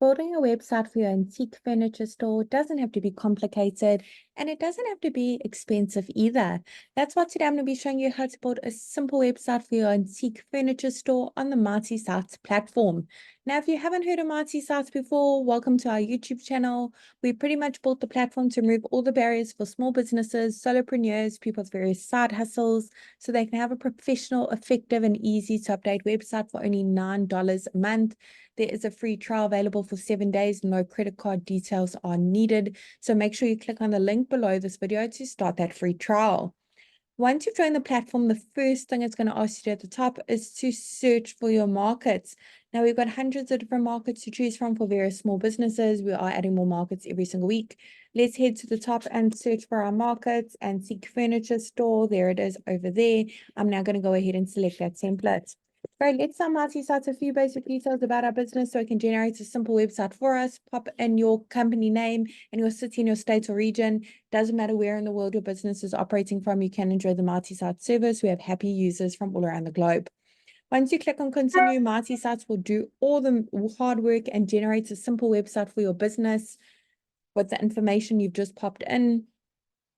Building a website for your antique furniture store doesn't have to be complicated and it doesn't have to be expensive either. That's why today I'm going to be showing you how to build a simple website for your antique furniture store on the Marty Sites platform. Now, if you haven't heard of Marty Sites before, welcome to our YouTube channel. We pretty much built the platform to remove all the barriers for small businesses, solopreneurs, people with various side hustles, so they can have a professional, effective, and easy to update website for only $9 a month. There is a free trial available for 7 days. No credit card details are needed. So make sure you click on the link below this video to start that free trial. Once you've joined the platform, the first thing it's going to ask you to do at the top is to search for your markets. Now, we've got hundreds of different markets to choose from for various small businesses. We are adding more markets every single week. Let's head to the top and search for our markets. Antique furniture store. There it is over there. I'm now going to go ahead and select that template. Right, let's start Marty Sites a few basic details about our business so it can generate a simple website for us. Pop in your company name and your city and your state or region. Doesn't matter where in the world your business is operating from, you can enjoy the Marty Sites service. We have happy users from all around the globe. Once you click on continue, Marty Sites will do all the hard work and generate a simple website for your business with the information you've just popped in.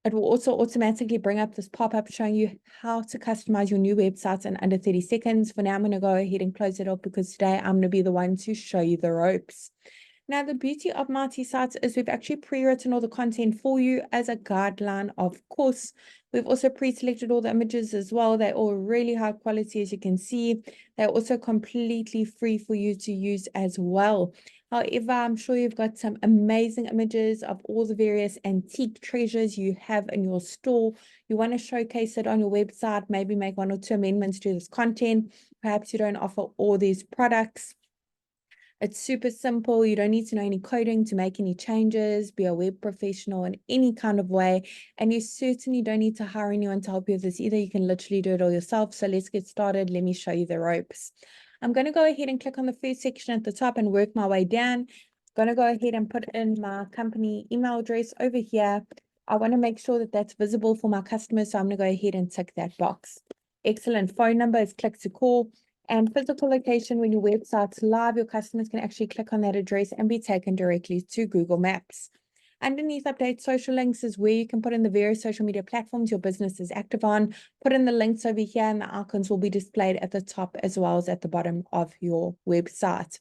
It will also automatically bring up this pop-up showing you how to customize your new websites in under 30 seconds. For now, I'm going to go ahead and close it off because today I'm going to be the one to show you the ropes. Now, the beauty of Marty Sites is we've actually pre-written all the content for you as a guideline, of course. We've also pre-selected all the images as well. They're all really high quality, as you can see. They're also completely free for you to use as well. However, I'm sure you've got some amazing images of all the various antique treasures you have in your store. You want to showcase it on your website, maybe make 1 or 2 amendments to this content. Perhaps you don't offer all these products. It's super simple. You don't need to know any coding to make any changes, be a web professional in any kind of way. And you certainly don't need to hire anyone to help you with this either. You can literally do it all yourself. So let's get started. Let me show you the ropes. I'm going to go ahead and click on the first section at the top and work my way down. I'm going to go ahead and put in my company email address over here. I want to make sure that that's visible for my customers. So I'm going to go ahead and tick that box. Excellent. Phone number is click to call. And physical location, when your website's live, your customers can actually click on that address and be taken directly to Google Maps. Underneath update social links is where you can put in the various social media platforms your business is active on. Put in the links over here and the icons will be displayed at the top as well as at the bottom of your website.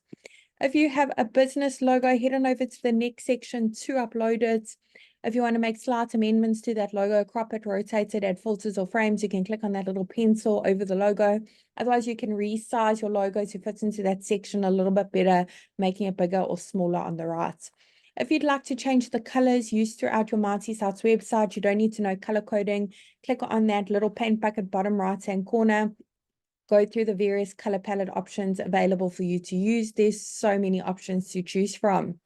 If you have a business logo, head on over to the next section to upload it. If you want to make slight amendments to that logo, crop it, rotate it, add filters or frames, you can click on that little pencil over the logo. Otherwise, you can resize your logo to fit into that section a little bit better, making it bigger or smaller on the right. If you'd like to change the colors used throughout your Marty Sites website, you don't need to know color coding. Click on that little paint bucket bottom right-hand corner. Go through the various color palette options available for you to use. There's so many options to choose from.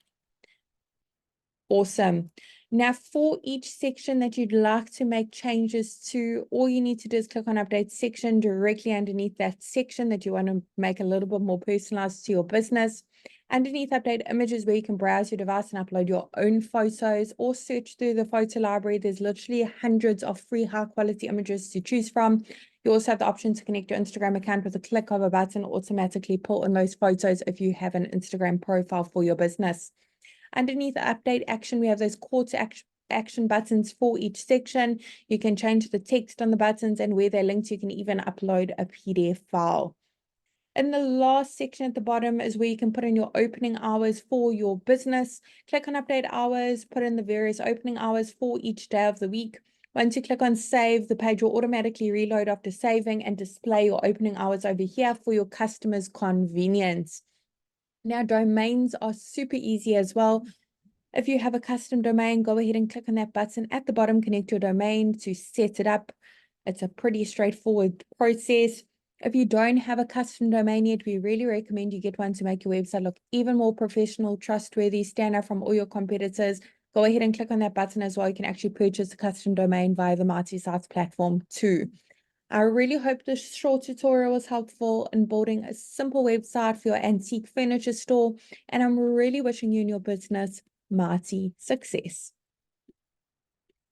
Awesome. Now, for each section that you'd like to make changes to, all you need to do is click on Update Section directly underneath that section that you want to make a little bit more personalized to your business. Underneath Update Images, where you can browse your device and upload your own photos or search through the photo library. There's literally hundreds of free high-quality images to choose from. You also have the option to connect your Instagram account with a click of a button, automatically pull in those photos if you have an Instagram profile for your business. Underneath the update action, we have those call to action buttons for each section. You can change the text on the buttons and where they're linked. You can even upload a PDF file. In the last section at the bottom is where you can put in your opening hours for your business. Click on update hours, put in the various opening hours for each day of the week. Once you click on save, the page will automatically reload after saving and display your opening hours over here for your customers' convenience. Now, domains are super easy as well. If you have a custom domain, go ahead and click on that button at the bottom, connect your domain to set it up. It's a pretty straightforward process. If you don't have a custom domain yet, we really recommend you get one to make your website look even more professional, trustworthy, stand out from all your competitors. Go ahead and click on that button as well. You can actually purchase a custom domain via the Marty Sites platform too. I really hope this short tutorial was helpful in building a simple website for your antique furniture store, and I'm really wishing you and your business Marty success.